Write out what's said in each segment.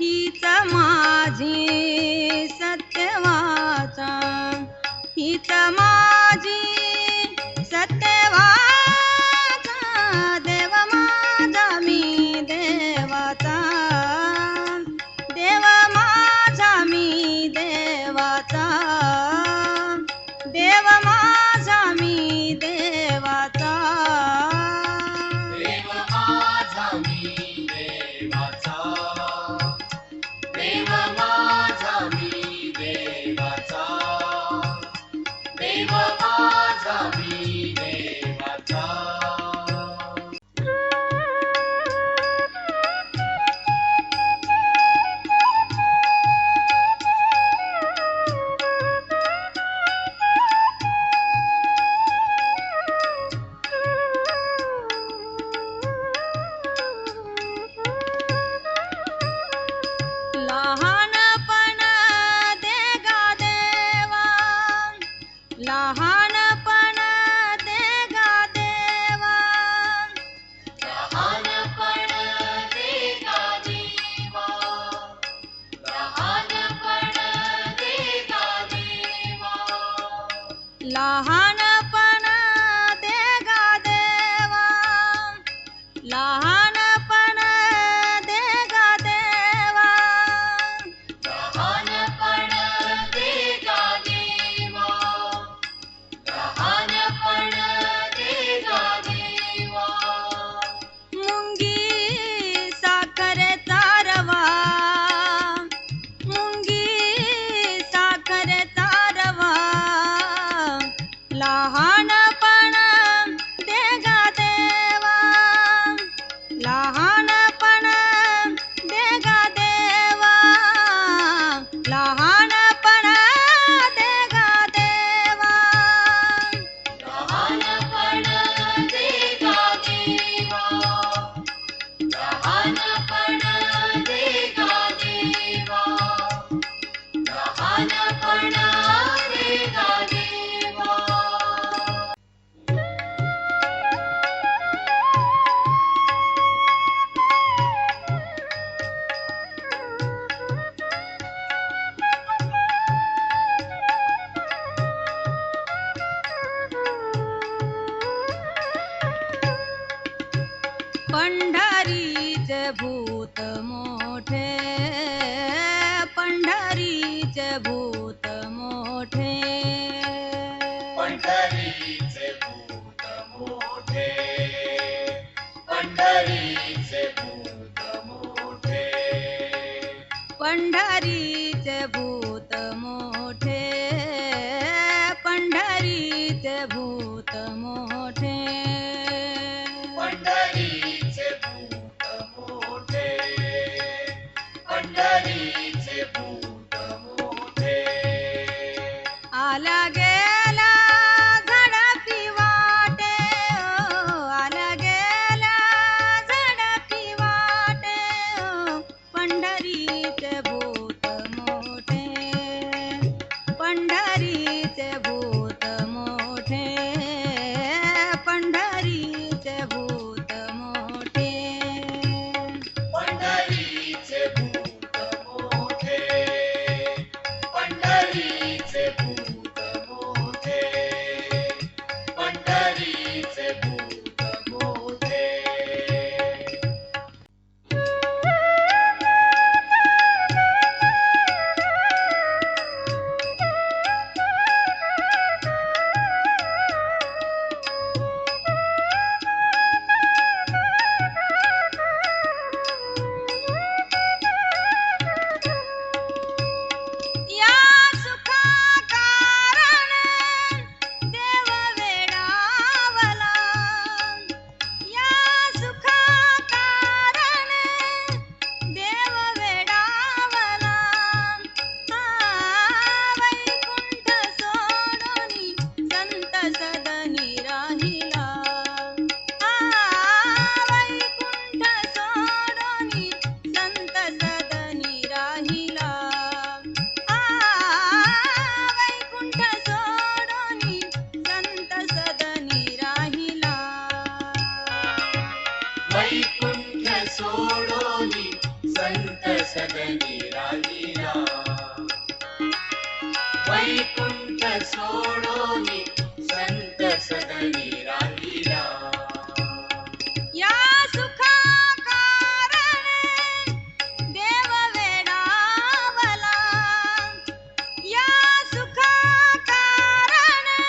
हीच माझी सत्यवाचा, हीच माझी सत्यवाचा, देव माझा मी देवाचा, देव माझा मी देवाचा, देव माझा मी देवाचा, देव माझा मी देवाचा, देव माझा मी देवाचा, देव माझा मी देवाचा. लहानपण दे गा देवा, लहानपण दे गा देवा, लहानपण दे गा देवा, लहानपण दे गा देवा, लहानपण दे गा देवा, लहानपण दे गा देवा, लहानपण दे गा देवा, लहानपण दे गा देवा. मुंगी साखरेचा रवा, मुंगी साखरेचा रवा, लहानपण दे गा देवा, लहानपण दे गा देवा, लहानपण दे गा देवा, लहानपण दे गा देवा, लहानपण दे गा देवा, लहानपण दे गा देवा. पंढरीचे भूत मोठे, पंढरीचे भूत मोठे, पंढरीचे भूत मोठे, पंढरीचे भूत मोठे, पंढरीचे भूत मोठे, पंढरीचे भूत मोठे, पंढरीचे भूत मोठे, पंढरीचे भूत मोठे. आला गेला झडपी वाटे, आला गेला झडपी वाटे, पंढरीचे भूत मोठे, पंढरीचे भूत मोठे, पंढरीचे भूत मोठे, पंढरीचे भूत मोठे, सदनी राहिला वैकुंठ सोडोनी संत सदनी राहिला या सुखा कारणे देव वेडावला या सुखा कारणे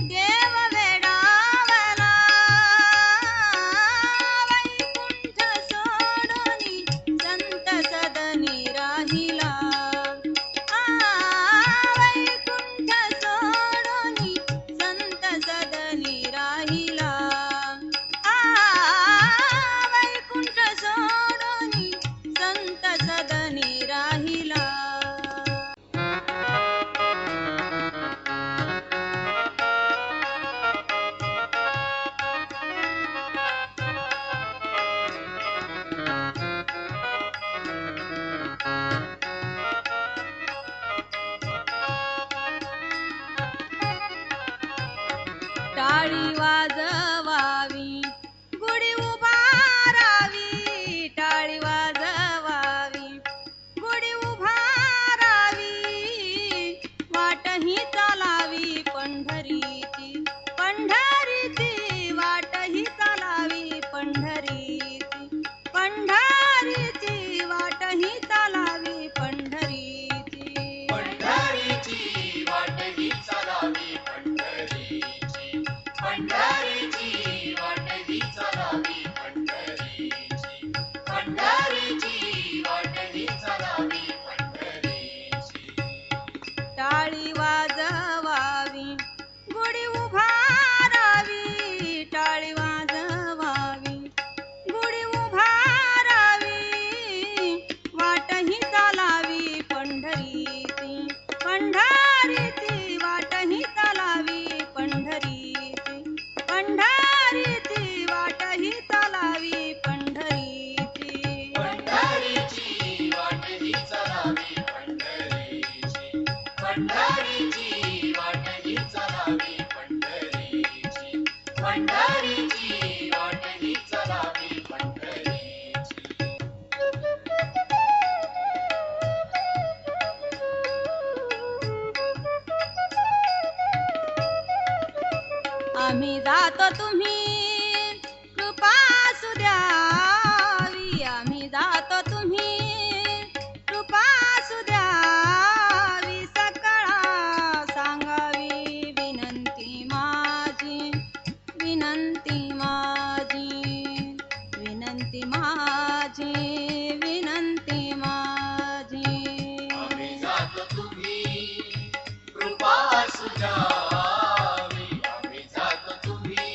देव वेडावला वैकुंठ सोडोनी संत सदनी राहिला वैकुंठ सोडोनी संत सदनी राहिला वैकुंठ सोडोनी संत सदनी राहिला टाळी वाजवावी गुढी उभारावी टाळी वाजवावी गुढी उभारावी वाटही चालावी पंढरीची पंढरीची वाटही चालावी पंढरीची पंढरीची वाटही चालावी पंढरीची पंढरीची वाटही चालावी पंढरीची पंढरीची वाटही चालावी पंढरीची पंढरीची वाटही चालावी पंढरीची टाळी वाजवावी गुढी उभारावी टाळी वाजवावी गुढी उभारावी वाटही चालावी पंढरीची पंढरीची वाटही चालावी पंढरीची पंढरीची वाटही चालावी पंढरीची पंढरीची वाटही चालावी पंढरीची पंढरीची वाटही चालावी पंढरीची पंढरीची वाटही चालावी पंढरीची आम्ही जातो तुम्ही कृपा असू द्यावी आम्ही जातो तुम्ही कृपा असू द्यावी सकळा सांगावी विनंती माझी विनंती माझी विनंती माझी विनंती माझी आम्ही जातो तुम्ही कृपा सुजावी आम्ही जातो तुम्ही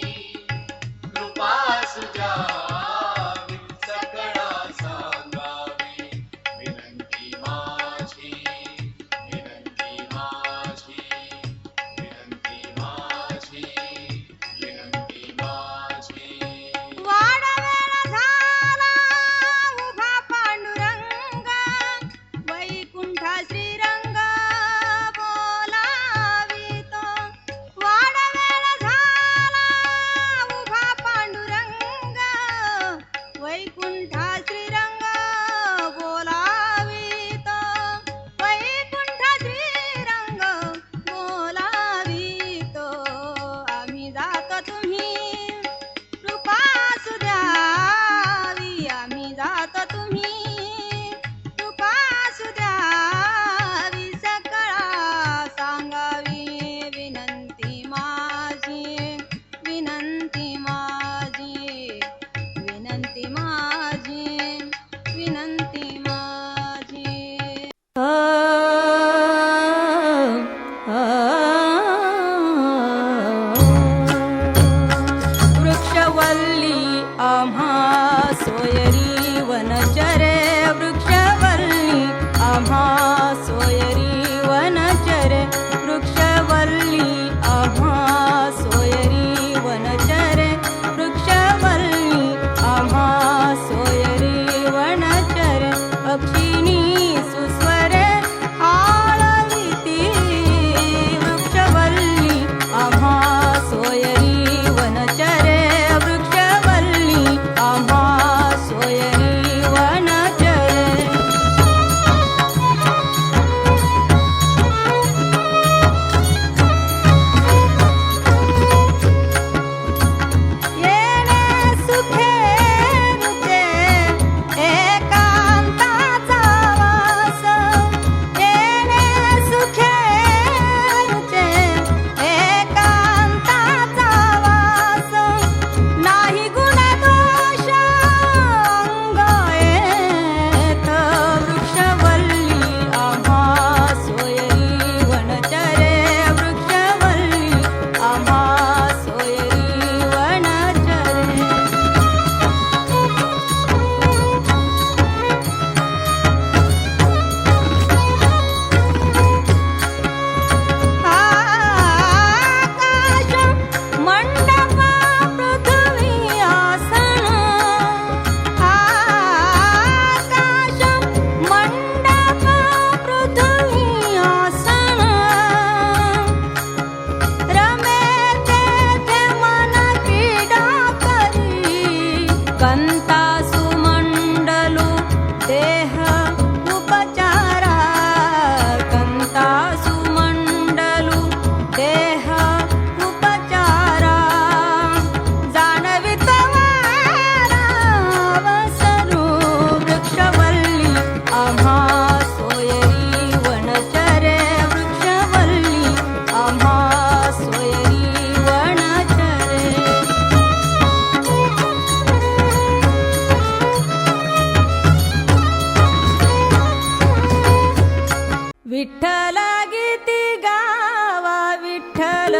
विठ्ठल गीती गावा विठ्ठल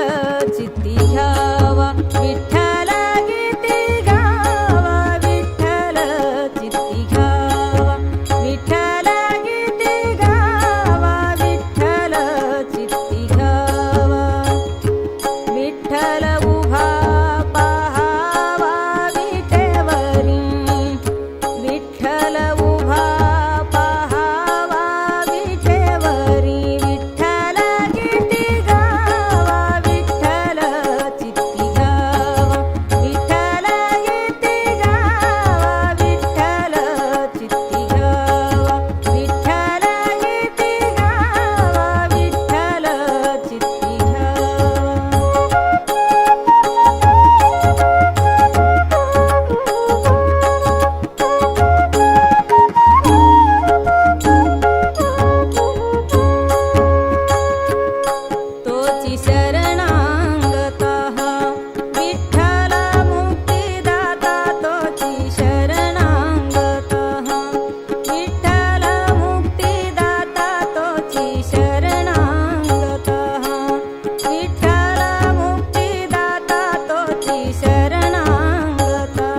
चित्ती घ्यावा विठ्ठल गीती गावा विठ्ठल चित्ती घ्यावा विठ्ठल गीती गावा विठ्ठल चित्ती घ्यावा विठ्ठल उभा पहावा विटेवरी विठ्ठल उभा पहावा विटेवरी विठ्ठल गीती गावा विठ्ठल चित्ती घ्यावा विठ्ठल गीती गावा विठ्ठल चित्ती घ्यावा विठ्ठल गीती गावा विठ्ठल चित्ती तोची शरणांगता विठ्ठल मुक्तिदाता तोची शरणांगता विठ्ठल मुक्तिदाता तोची शरणांगता विठ्ठल मुक्तिदाता तोची शरणांगता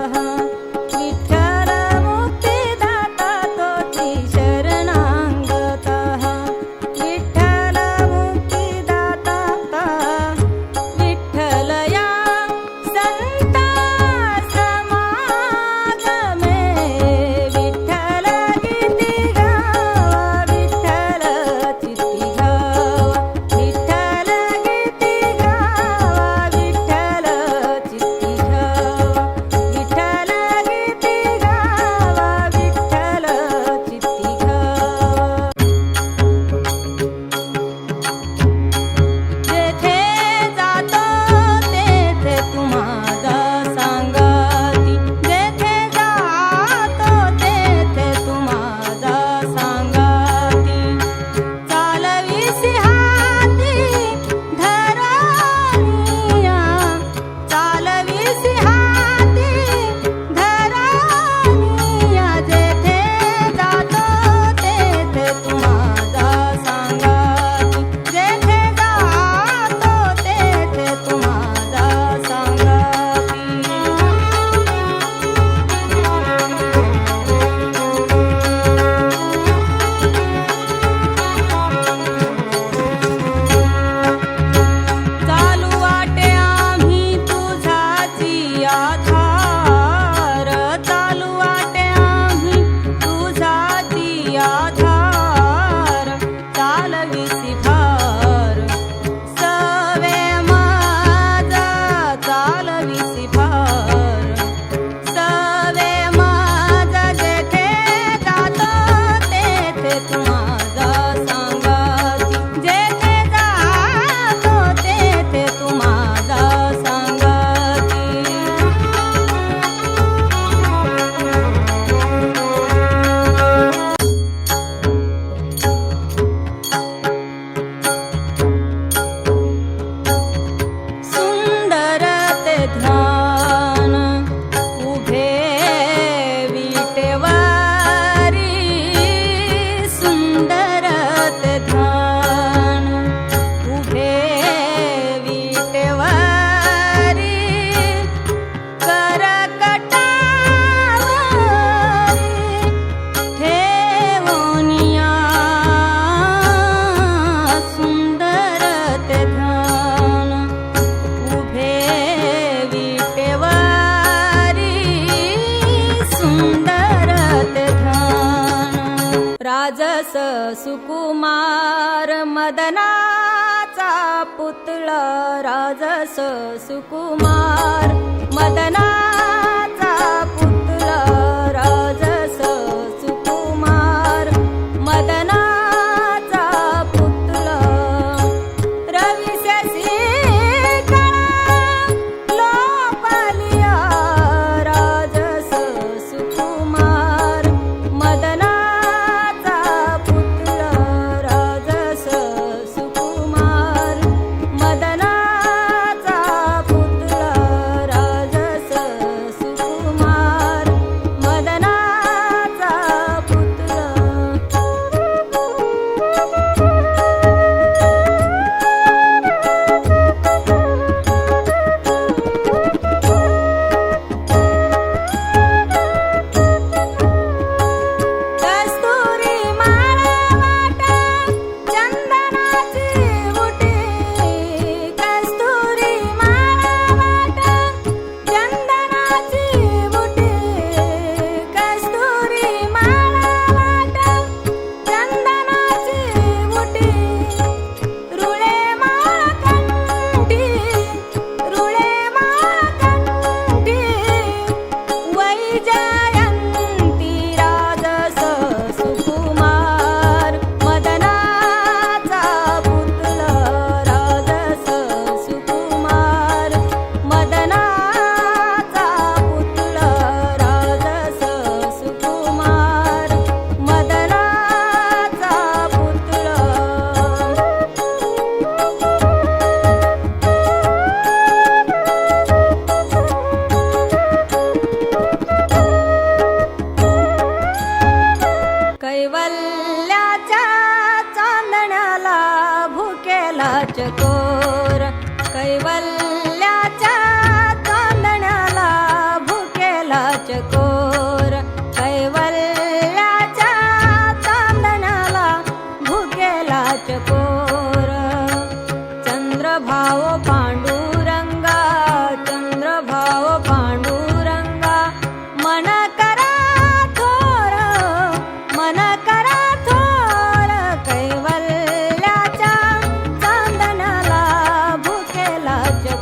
विठ्ठल मुक्तिदाता तोची शरणांगता विठ्ठल मुक्तिदाता विठ्ठल या संता समागमे विठ्ठल गीती गावा विठ्ठल चित्ती घ्यावा विठ्ठल गीती गावा विठ्ठल चित्ती घ्यावा विठ्ठल गीती गावा विठ्ठल चित्ती घ्यावा जेथे जातो तेथे तुम्हाला सांगाती जेथे जातो तेथे तुम्हाला सांगाती चालवीसी हाती धरानिया चालवीसी हाती धरानिया जेथे जातो तेथे तुम्हाला सांगाती जेथे जातो तेथे तुम्हाला सांगाती चालू वाटे आम्ही तुझाची आधार चालू वाटे आम्ही तुझाची आधार चालविसी भार सवे माझा चालविसी भार सवे माझा जेथे जातो तेथे तुम्हाला सांगाती जेथे जातो तेथे तुम्हाला सांगाती सुंदर ते ध्यान उभे विटेवारी सुंदर ते ध्यान उभे विटेवारी करकटावरी ठेवोनिया सुंदर ते ध्यान उभे विटेवारी सुंदर ते ध्यान राजस सुकुमार मदनाचा पुतळा राजस सुकुमार मदनाचा पुतळा राजस सुकुमार मदनाचा पुतळा रविशशी लोपलिया राजस सुकुमार मदनाचा पुतळा राजस सुकुमार मदनाचा पुतळा राजस सुकुमार मदना कैवल्याच्या चांदण्याला भुकेला चकोर कैवल्याच्या चांदण्याला भुकेला चकोर कैवल्याच्या चांदण्याला भुकेला चकोर चंद्रभाव पांडुरंगा चंद्रभाव पांडुरंगा मन करा थोर मन करा थोर कैवल्याच्या चांदण्याला भुकेला चकोर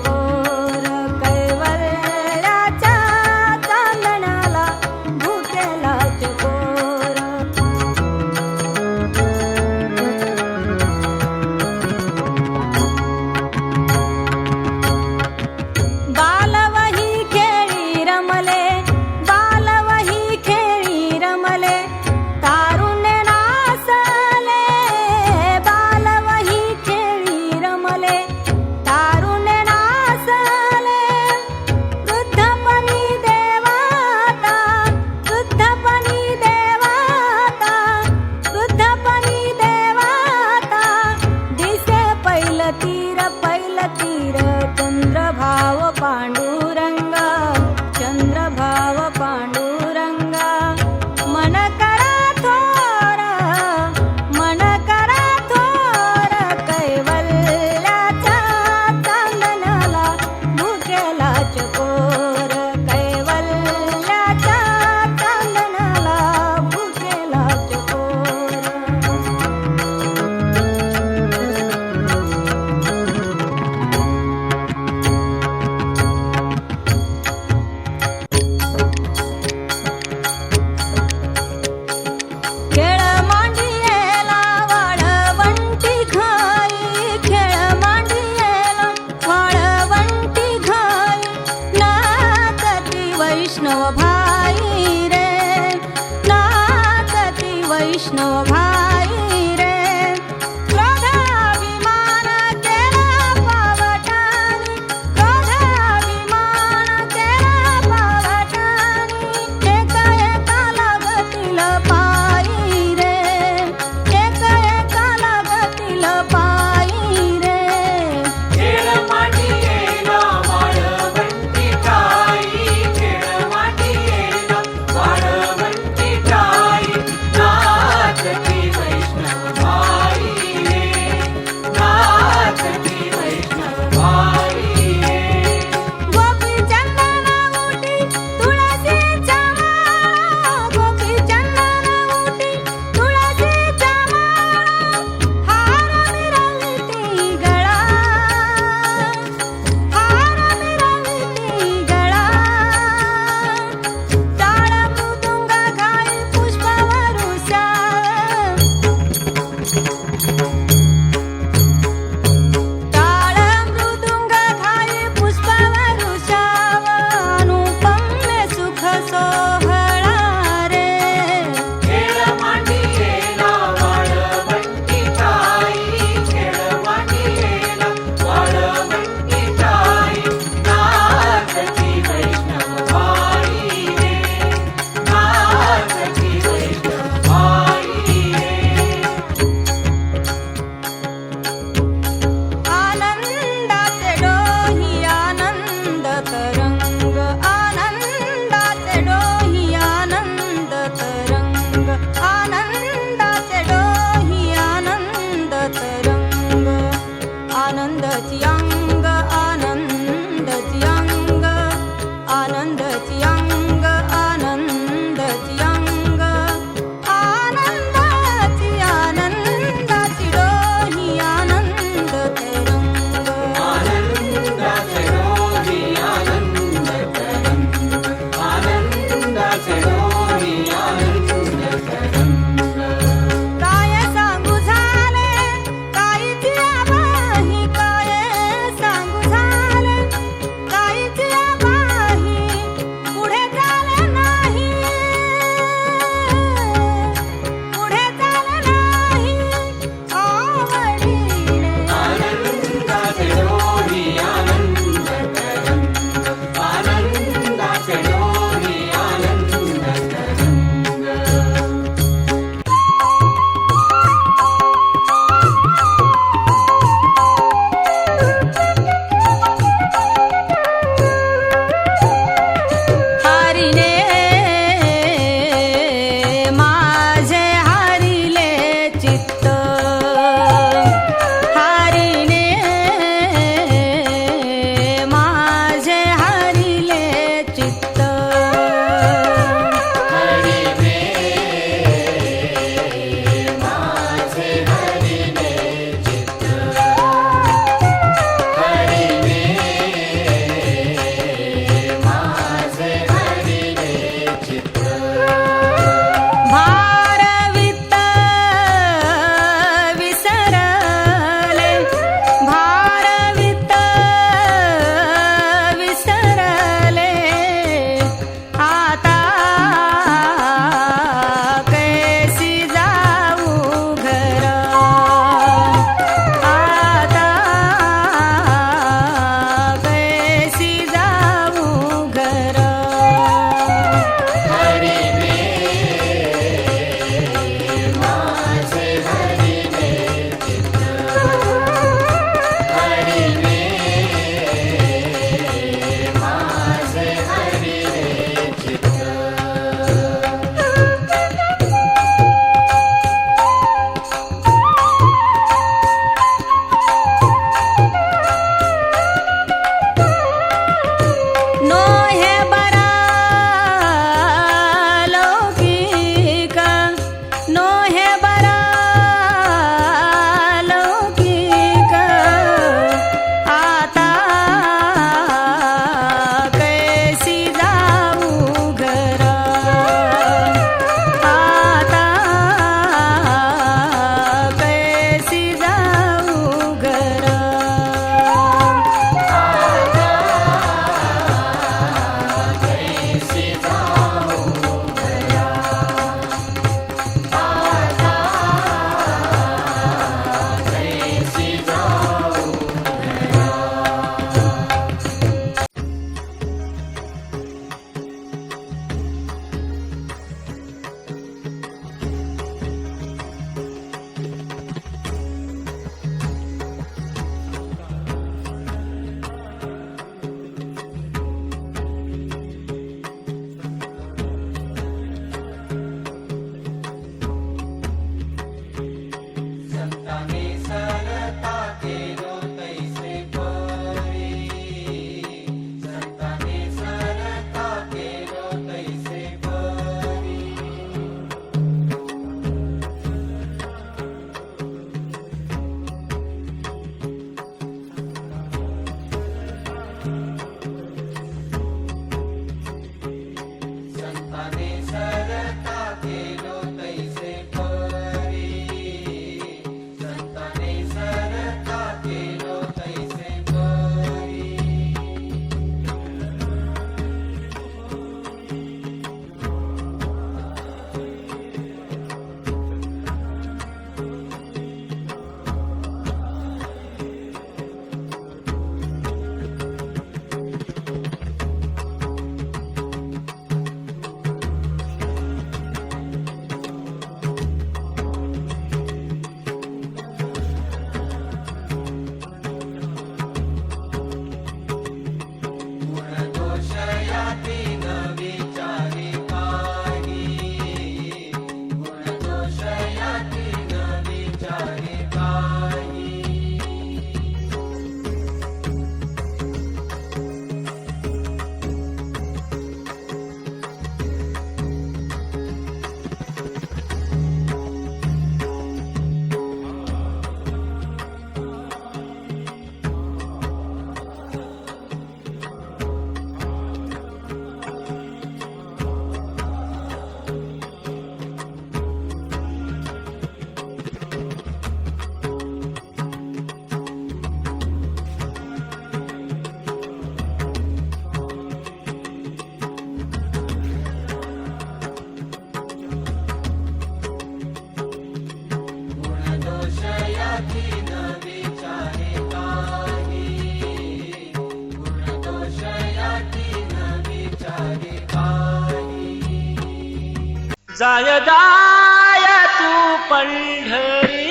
जाय जाय तू पंढरी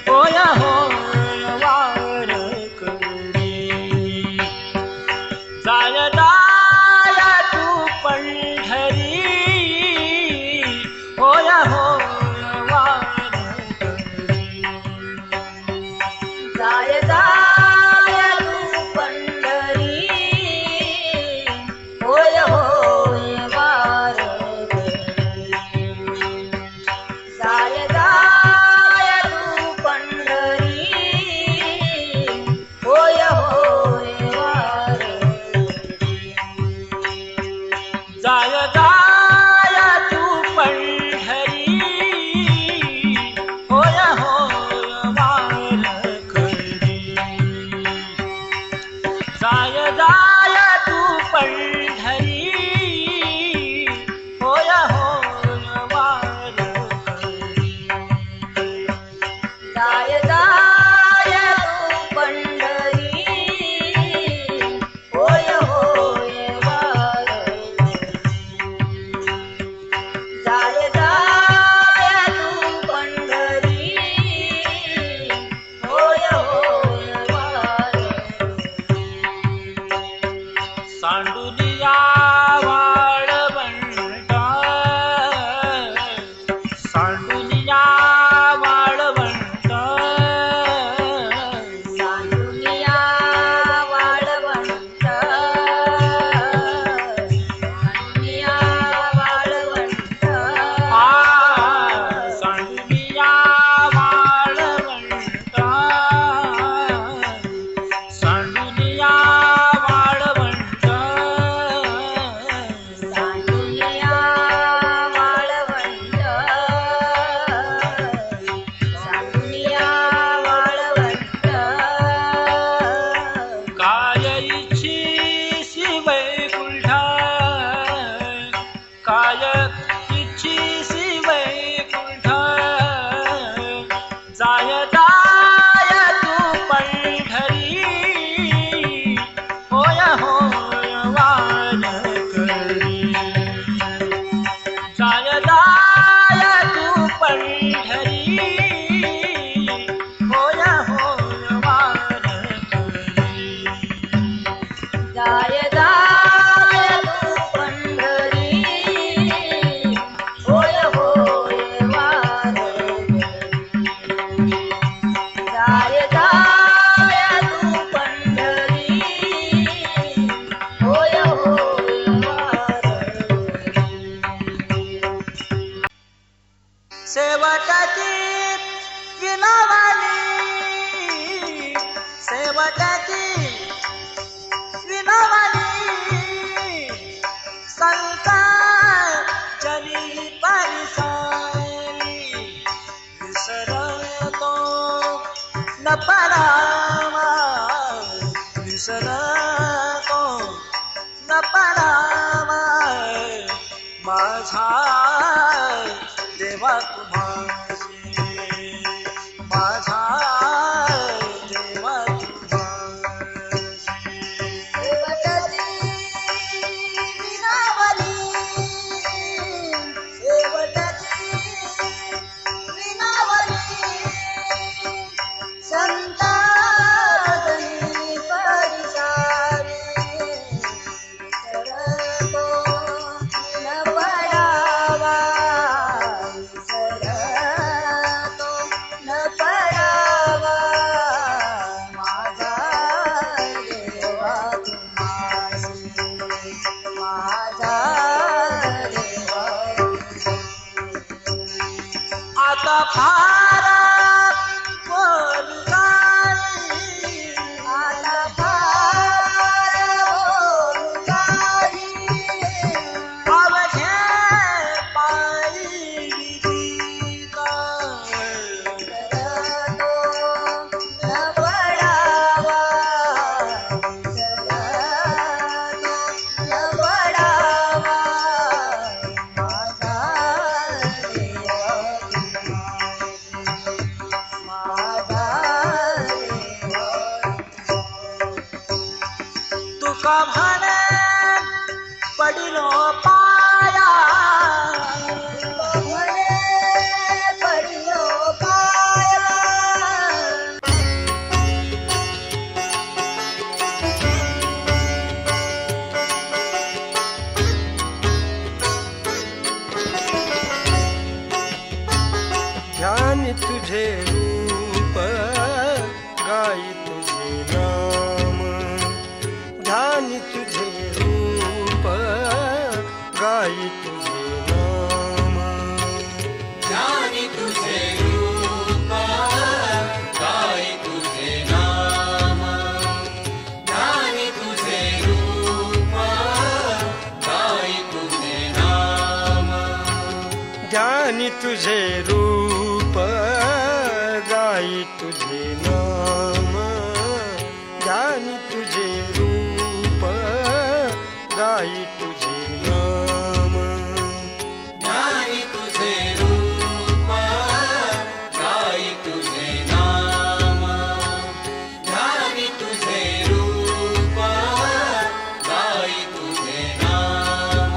होय होय वारकरी जाय जाय तू पंढरी होय होय वारकरी जाय जाय तू पंढरी होय होय वारकरी जाय जाय तू पंढरी होय होय वारकरी जाय जाय तू पंढरी होय होय वारकरी जाय जाय तू पंढरी होय होय वारकरी जाय जाय तू पंढरी होय होय वारकरी जाय जाय तू पंढरी होय होय वारकरी सांडुलिया वाळवंटा सांडुलिया वाळवंटा सांडुलिया वाळवंट सांडुलिया वाळवंट आ सांडुलिया वाळवंटा सांडुलिया वाळवंटा सांडुलिया वाळवंट सांडुलिया वाळवंट काय इच्छिसी वैकुंठा काय इच्छिसी वैकुंठा जाय जाय तू पंढरी होय होय वारकरी जाय जाय तू पंढरी होय होय वारकरी जाय जाय तू पंढरी होय होय वारकरी जाय जाय तू पंढरी होय होय वारकरी शेवटाची विनवानी शेवटाची विनवानी संतांचली परिसारी विसरतो न परामा विसरतो न परामा माझा देवा तुम्हासी माझा देवा तुम्हासी शेवटची विनावली शेवटची विनावली संतांनी परिसारी विसरतो न पडावा विसरतो न पडावा माझा देवा तुम्हासी माझा देवा आता फार बोलगाई आता फार बोलगाई अवघे पायी विधीचा विसरतो न पडावा विसरतो न पडावा माझा देवा माझा देवा तुका म्हणे पडिलो पाया ध्यानी तुझे रूप गाई तुझे नाम, ध्यानी तुझे रूप गाई तुझे नाम, ध्यानी तुझे रूप गाई तुझे नाम, ध्यानी तुझे रूप गाई तुझे नाम, ध्यानी तुझे रूप गाई तुझे नाम, ध्यानी तुझे रूप गाई तुझे नाम, ध्यानी तुझे रूप गाई तुझे नाम, ध्यानी तुझे रूप गाई तुझे नाम.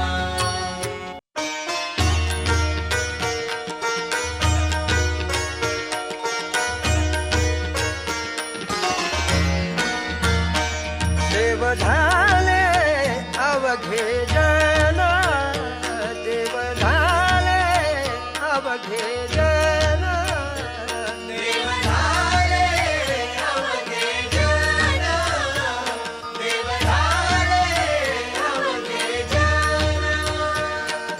देव झाले अवघे जन, देव झाले अवघे जन, देव झाले अवघे जन, देव झाले अवघे जन,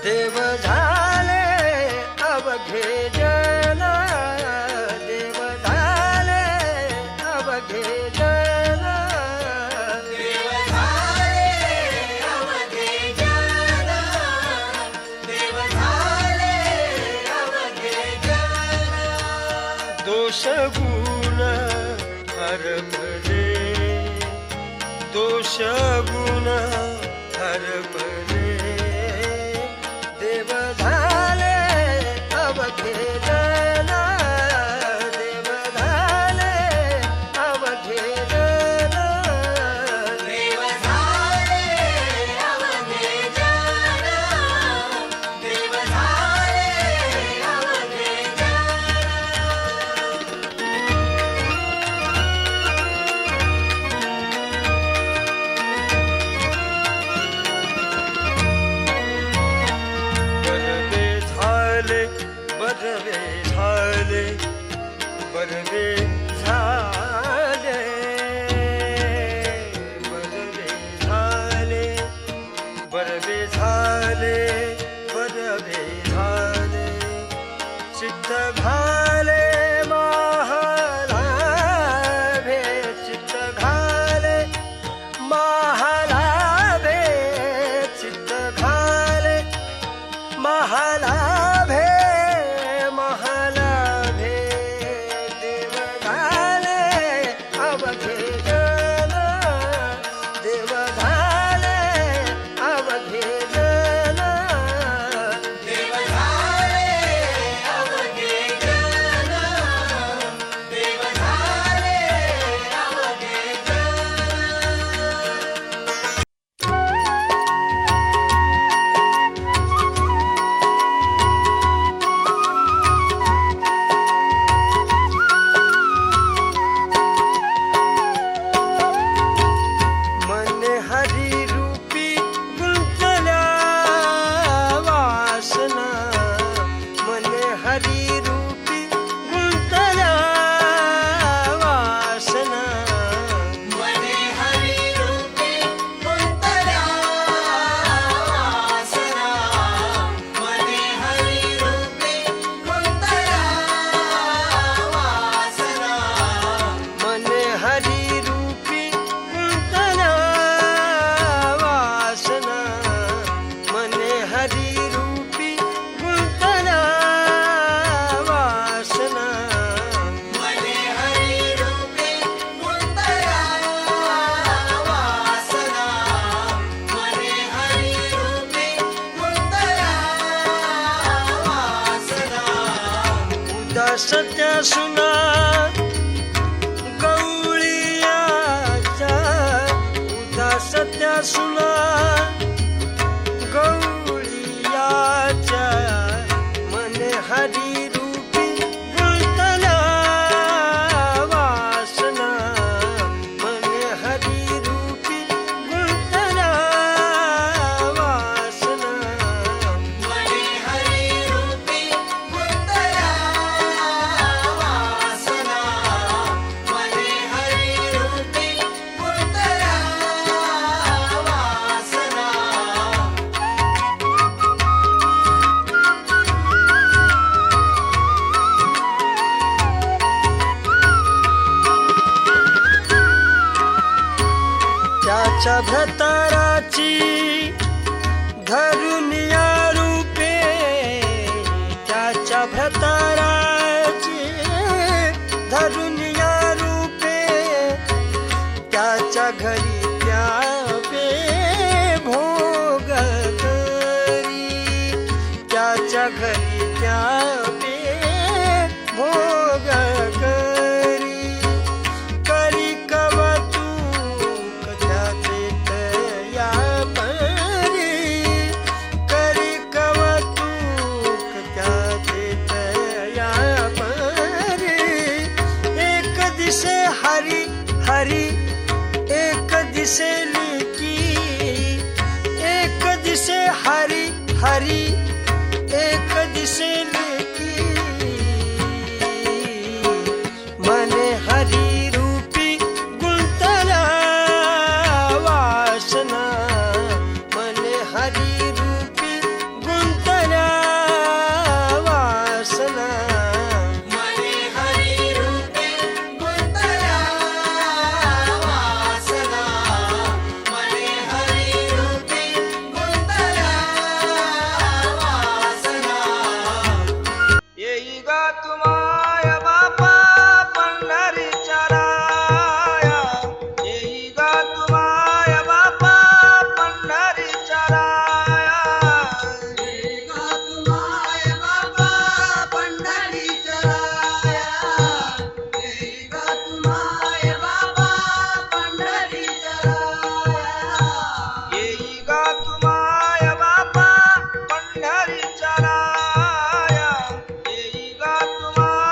देव झाले अवघे जन, देव झाले अवघे जन, देव झाले अवघे जन, देव झाले अवघे जन. दोष गुण हरपले, दोष गुण हरपले, देव झाले अवघे जन, देव झाले अवघे जन, देव झाले अवघे जन, देव झाले अवघे जन. बरवे झाले, बरवे झाले, बरवे झाले, बरवे झाले, बरवे झाले, बरवे झाले, सिद्ध घाले महालाभे, चित्त घाले महालाभे, चित्त घाले महालाभे, महालाभे, देव झाले अवघे जन, देव झाले अवघे जन, देव झाले अवघे जन, देव झाले अवघे जन. मन हरी रूपी गुंतल्या वासना, मन हरी रूपी गुंतल्या वासना, मने हरी रूपी गुंतल्या वासना, मने हरी रूपी गुंतल्या वासना, मन हरी रूपी गुंतल्या वासना, मन हरी रूपी गुंतल्या वासना, मने हरी रूपी गुंतल्या वासना, मने हरी रूपी गुंतल्या वासना. उदास त्या सुना गवळीयाच्या, उदास त्या सुना गवळीयाच्या, मन हरी रूपी गुंतल्या वासना, मन हरी रूपी गुंतल्या वासना, मने हरी रूपी गुंतल्या त्याच्या भ्रताराची धरून या रूपे, त्याच्या भ्रताराची धरून या रूपे, त्याच्या घरी त्यावे भोग करी, त्याच्या घरी त्यावे भोग करी, करी कवतूक त्याचे तया परी, करी कवतूक त्याचे तया परी, एक दिसे हरी हरी, एक दिसे लेकी, एक दिसे हरी हरी, एक दिसे लेकी, मने हरी रूपी गुंतला वासना, मने हरी रूपी गुंतला वासना, मने हरी रूपे गुंतला वासना, मने हरी रूपे गुंतला वासना. येई गा तुमाय बापा पंढरीच्या राया, येई गा तुमाय बापा पंढरीच्या राया, येई गा तुमाय बाबा पंढरीच्या राया, येई गा तुमाय बाबा पंढरीच्या राया, येई गा तुमाय बापा पंढरीच्या राया, येई गा तुमाय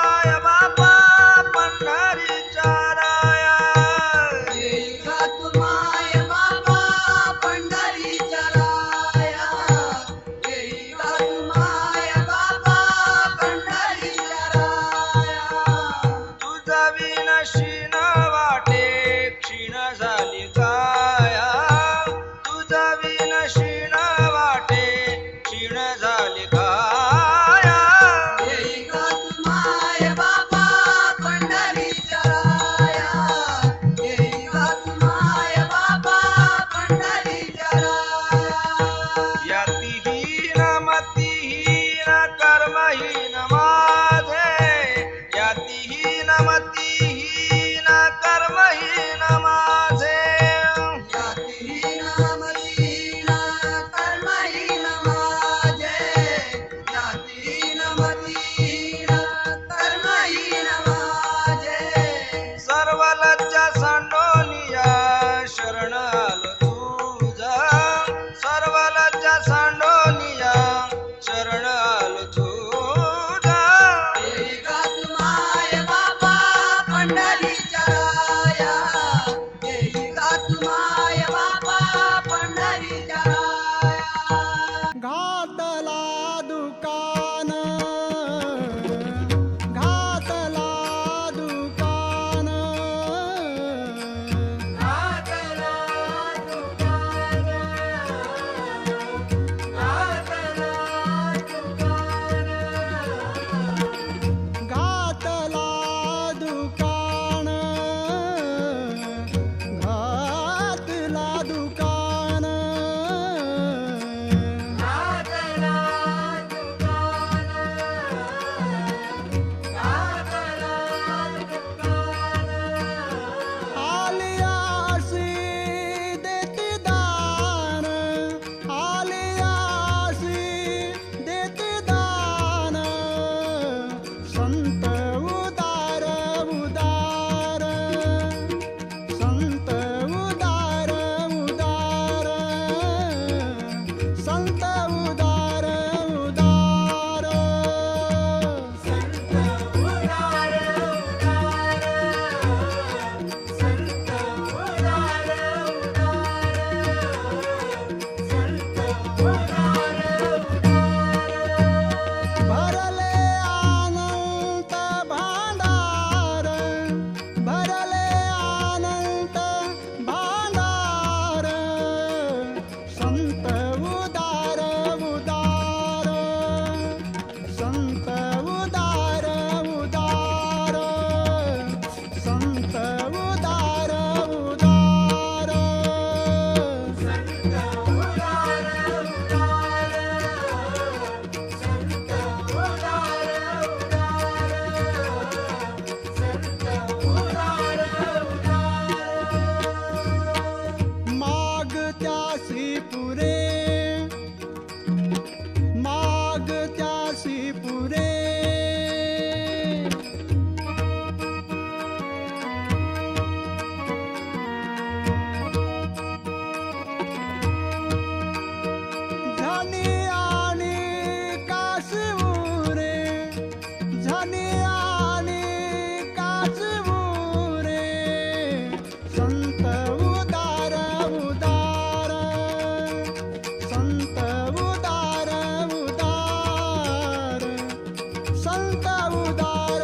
उदार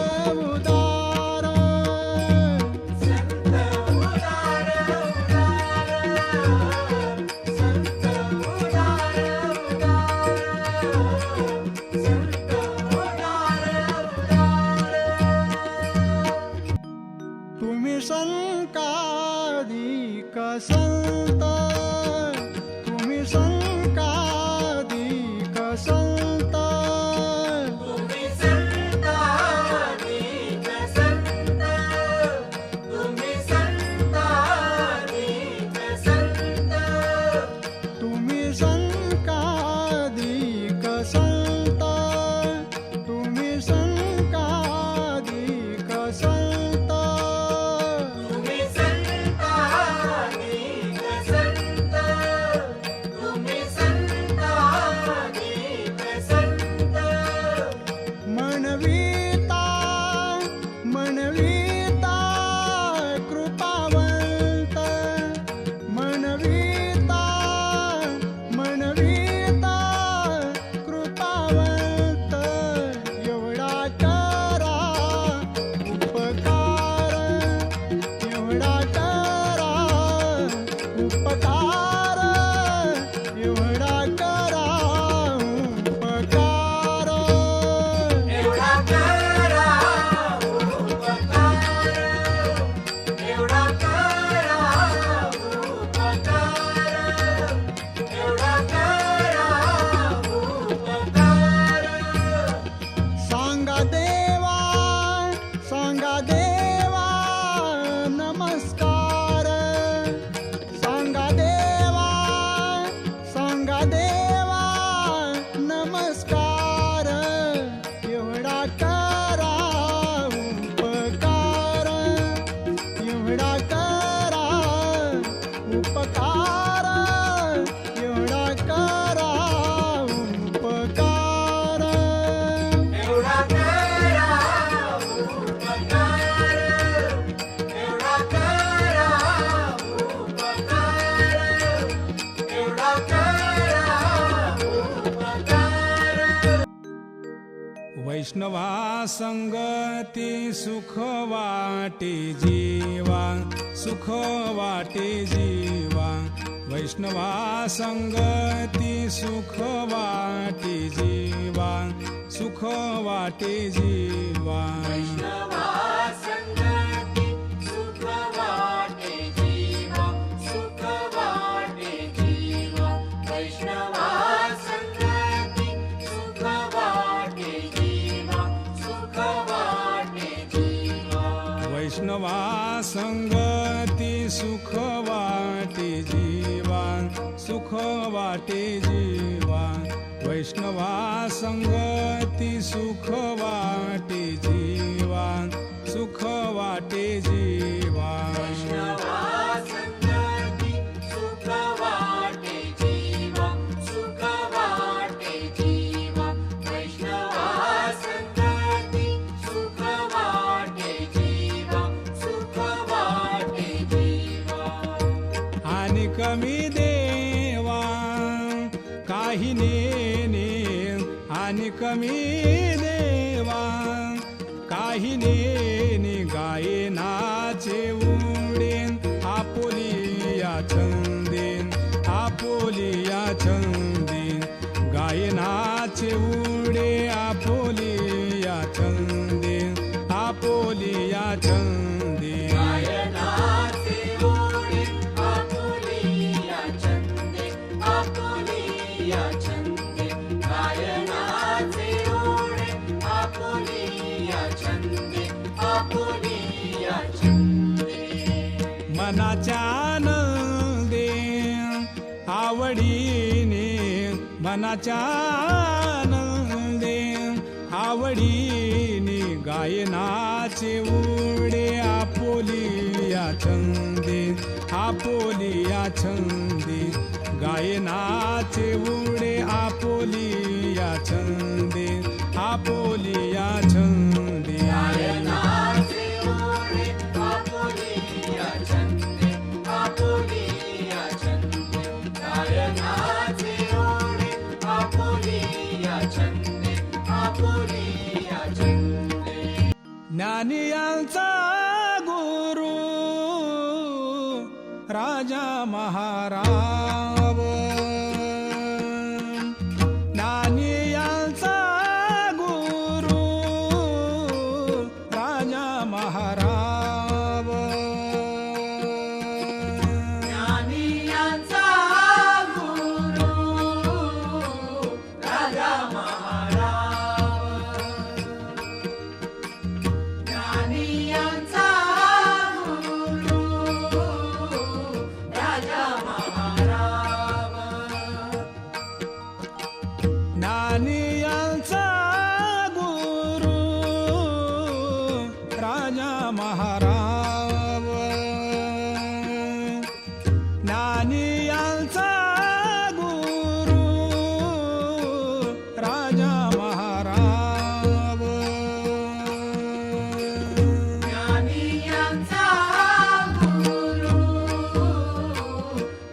उदार संत उदार उदार संत उदार उदार संत उदार उदार तुम्ही संकादिक संत तुम्ही संकादिक संत तुम्ही संतानिक संत तुम्ही संतानिक संत तुम्ही संकादिक संत तुम्ही संकादिक संत तुम्ही संतानिक संत तुम्ही संतानिक संत मनविता मनविता कृपावंत मनविता मनविता कृपावंत एवढा करा उपकार एवढा करा उपकार एवढा करा उपकार एवढा करा उपकार एवढा करा उपकार एवढा करा उपकार सांगा देवा नमस्कार सांगा देवा नमस्कार एवढा करा उपकार एवढा करा उपकार एवढा करा उपकार एवढा करा उपकार एवढा करा उपकार एवढा करा उपकार वैष्णवा संगती सुख वाटे जीवा सुख वाटे जीवा वैष्णवा संगती सुख वाटे जीवा सुख वाटे जीवा वैष्णवा संगती सुख वाटे जीवा सुख वाटे जीवा वैष्णवा संगती सुख वाटे जीवा सुख वाटे जीवा वैष्णवा संगती सुख वाटे जीवा सुख वाटे जीवा वैष्णवा संगती सुख वाटे जीवा सुख वाटे जीवा वैष्णवा संगती सुख वाटे जीवा सुख वाटे जीवा वैष्णवा संगती सुख वाटे जीवा सुख वाटे जीवा आणि कमी देवा काही नेने आणि कमी देवा काही नेने गायनाचे उडेन आपोलिया छंदेन आपोलिया छंदेन गायनाचे उडे आपोलिया छंदेन आपोलिया छंदेन गायनाचे ओढे आपुलिया छंदे आपुलिया छंदे गायनाचे ओढे आपुलिया छंदे आपुलिया छंदे मनाच्या आनंदे आवडीने मनाच्या आनंदे आवडीने गायनाचे उडे आपोलिया छंदे आपोलिया छंदे गायनाचे उडे आपोलिया छंदे आपोलिया छंदे गायनाचे ओढे आपुलिया छंदे आपुलिया छंदे गायनाचे ओढे आपुलिया छंदे आपुलिया छंदे ज्ञानियांचा गुरु राजा महाराव, ज्ञानियांचा गुरु राजा महाराव, ज्ञानियांचा गुरु राजा महाराव, ज्ञानियांचा गुरु राजा महाराव, ज्ञानियांचा गुरु राजा महाराव, ज्ञानियांचा गुरु राजा महाराव, ज्ञानियांचा गुरु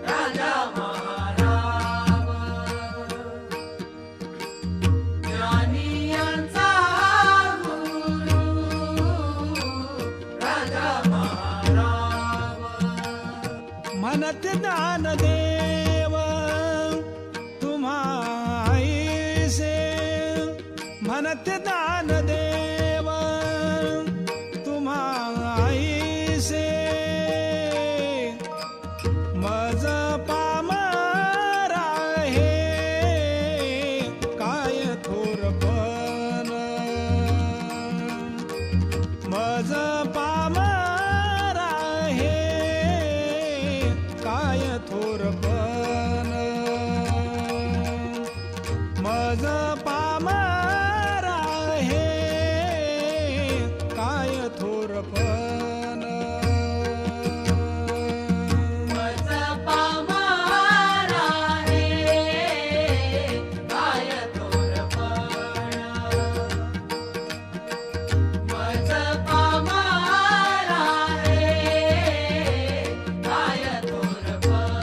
राजा महाराव, ज्ञानियांचा गुरु राजा महाराव, म्हणत ज्ञानदेव तुम्हाईसे, म्हणत ज्ञानदेव तुम्हाईसे, मज पामरा हे काय थोरपण, मज पामरा हे काय थोरपण, मज पामरा हे काय थोरपण, मज पामरा हे काय थोरपण, मज पामरा हे काय थोरपण,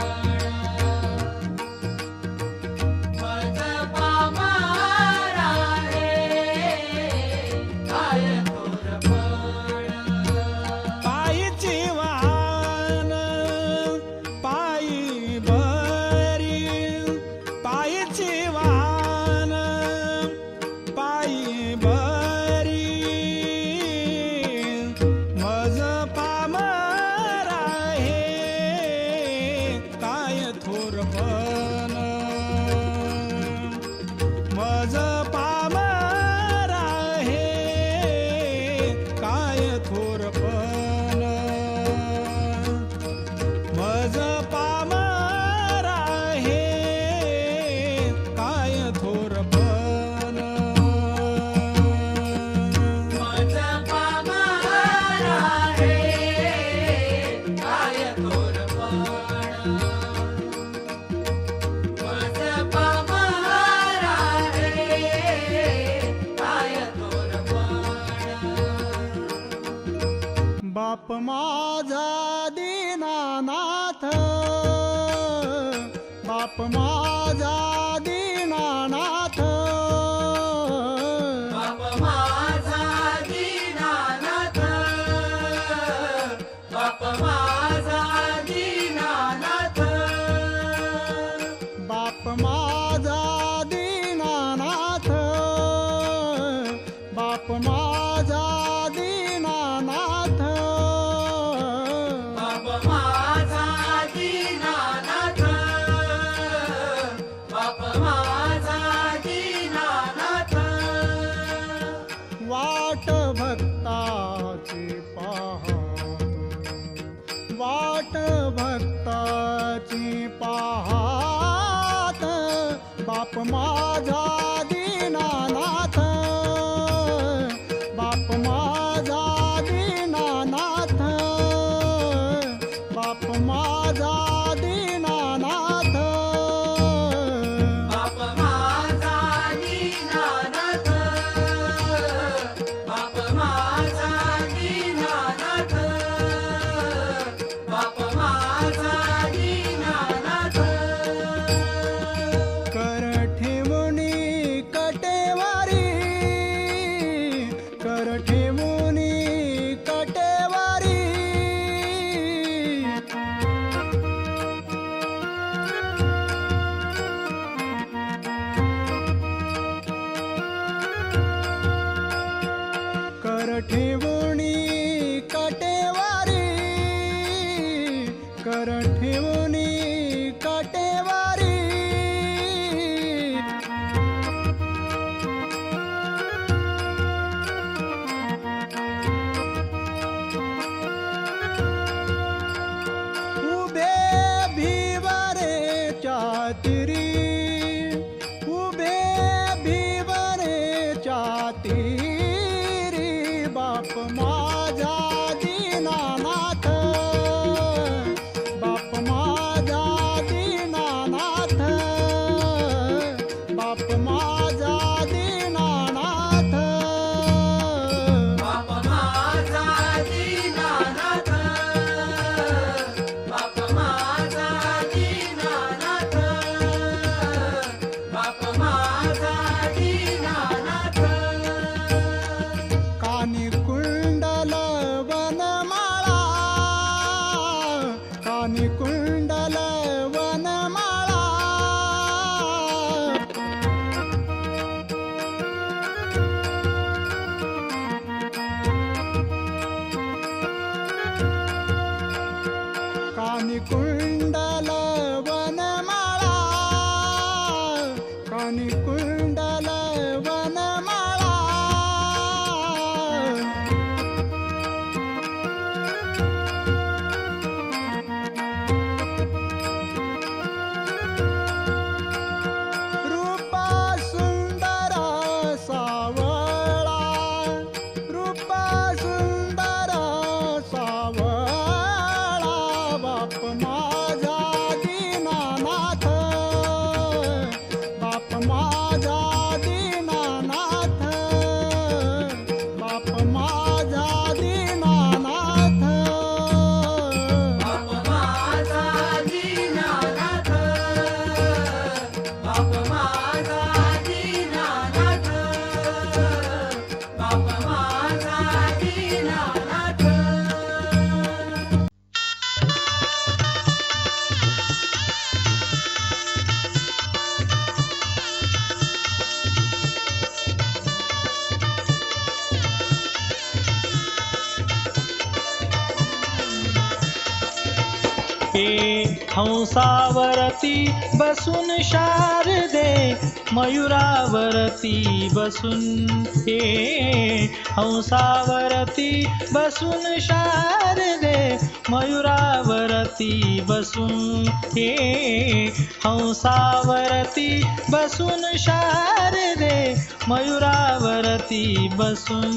मज पामरा हे काय थोरपण, पायीची वाहन पायी बरी, पायीची वाहन पायी बरी, मज पामरा हे काय थोरपण, मज पामरा हे काय थोरपण, मज पामरा हे काय थोरपण, मज पामरा हे काय थोरपण, मज पामरा हे काय थोरपण, बाप माझा दीनानाथ, बाप माझा दीनानाथ, बाप माझा दीनानाथ, बाप माझा दीनानाथ, बाप माझा दीनानाथ, बाप माझा दीनानाथ, बाप माझा दीनानाथ, बाप माझा दीनानाथ, वाट भक्ताची पाहत, वाट भक्ताची पाहत, बाप माझा दीनानाथ, बाप माझा दीनानाथ, बाप माझा दीनानाथ, बाप माझा दीनानाथ, बाप माझा दीनानाथ, बाप माझा दीनानाथ, कर ठेवून कटेवारी, कर ठेवून कर ठेवणी कटेवारी, कर ठेवणी कटेवारी. उभे भिवरेच्या तिरी, उभे भिवरेच्या तिरी, बाप माझा दीनानाथ, बाप माझा दीनानाथ, बाप माझा दीनानाथ. बाप माझा दीनानाथ, बाप माझा दीनानाथ, बाप माझा दीनानाथ. कानी कुंडल वनमाळा, कानी कुंडल वनमाळा. कानी कुंडल वनमाळा, कानी कुंडल वनमाळा. रूपा सुंदर सावळा, रूपा सुंदर सावळा, बाप माझा दीनानाथ, बाप माझा दीनानाथ, बाप माझा दीनानाथ. बाप माझा दीनानाथ, बाप माझा दीनानाथ, बाप माझा दीनानाथ. हे हंसावरती बसून शारदे, मयुरावरती बसून, हे हंसावरती बसून शारदे, मयुरावरती बसून, हे हंसावरती बसून शारदे, मयुरावरती बसून.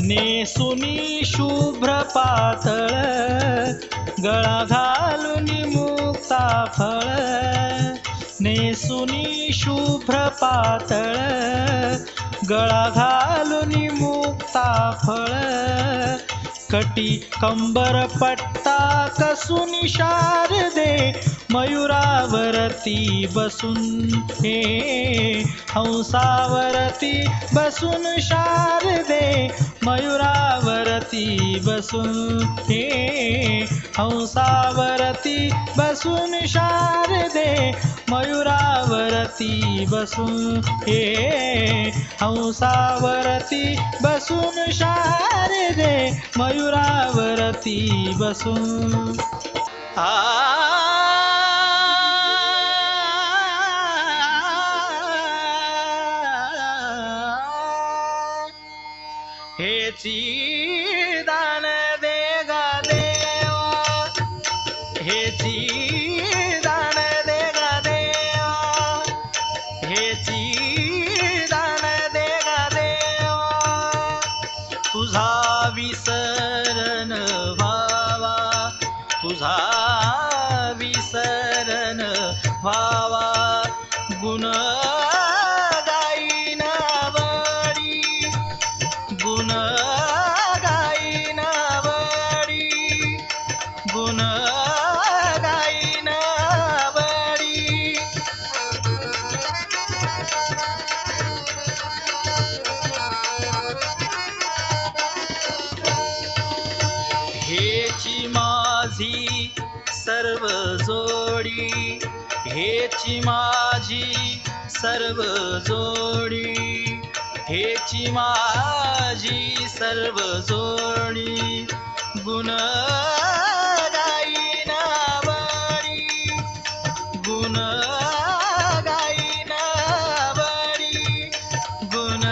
नेसुनी शुभ्र पातळ, गळा घालून मुक्ता फळ, नेसुनी शुभ्र पातळ, गळा घालून मुक्ता फळ, कटी कंबर पट्टा कसून शारदे, मयुरावरती बसून, हे हंसावरती बसून शारदे, मयुरावरती बसून, हे हंसावरती बसून शारदे, मयुरावरती बसून, हे हंसावरती बसून शारदे, मयुरावरती बसून. हेची दान दे गा देवा, हेची दान दे गा देवा, हेची दान दे गा देवा, तुझा विसरण व्हावा, तुझा विसरण व्हावा, गुण गाईन आवडी, गुण गाईन आवडी, गुण गाईन आवडी. सर्व जोडी, हेची माझी सर्व जोडी, हेची माझी सर्व जोडी. गुण गाईन आवडी, गुण गाईन आवडी, गुण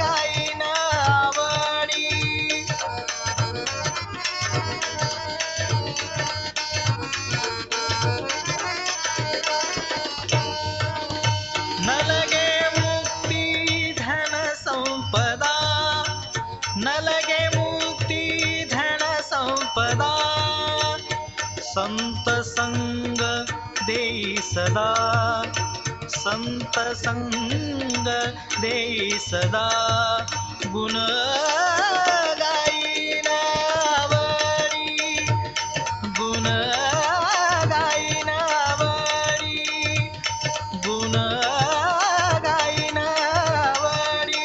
गाईन आवडी. न लगे मुक्ती धन संपदा, न लगे मुक्ती धन संपदा. संत संग देई सदा, संत संग देई सदा. गुण गाईन आवडी, गुण गाईन आवडी, गुण गाईन आवडी.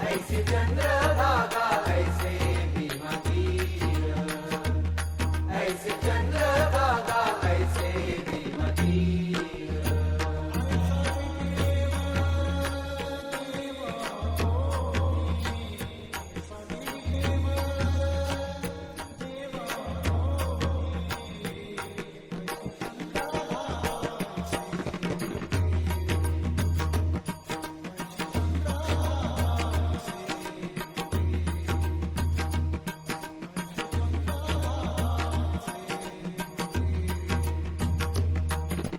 ऐसे चंद्रभागा ऐसे भीमतीर, ऐसे चंद्रभागा ऐसे भीमतीर.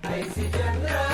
ऐसे चंद्र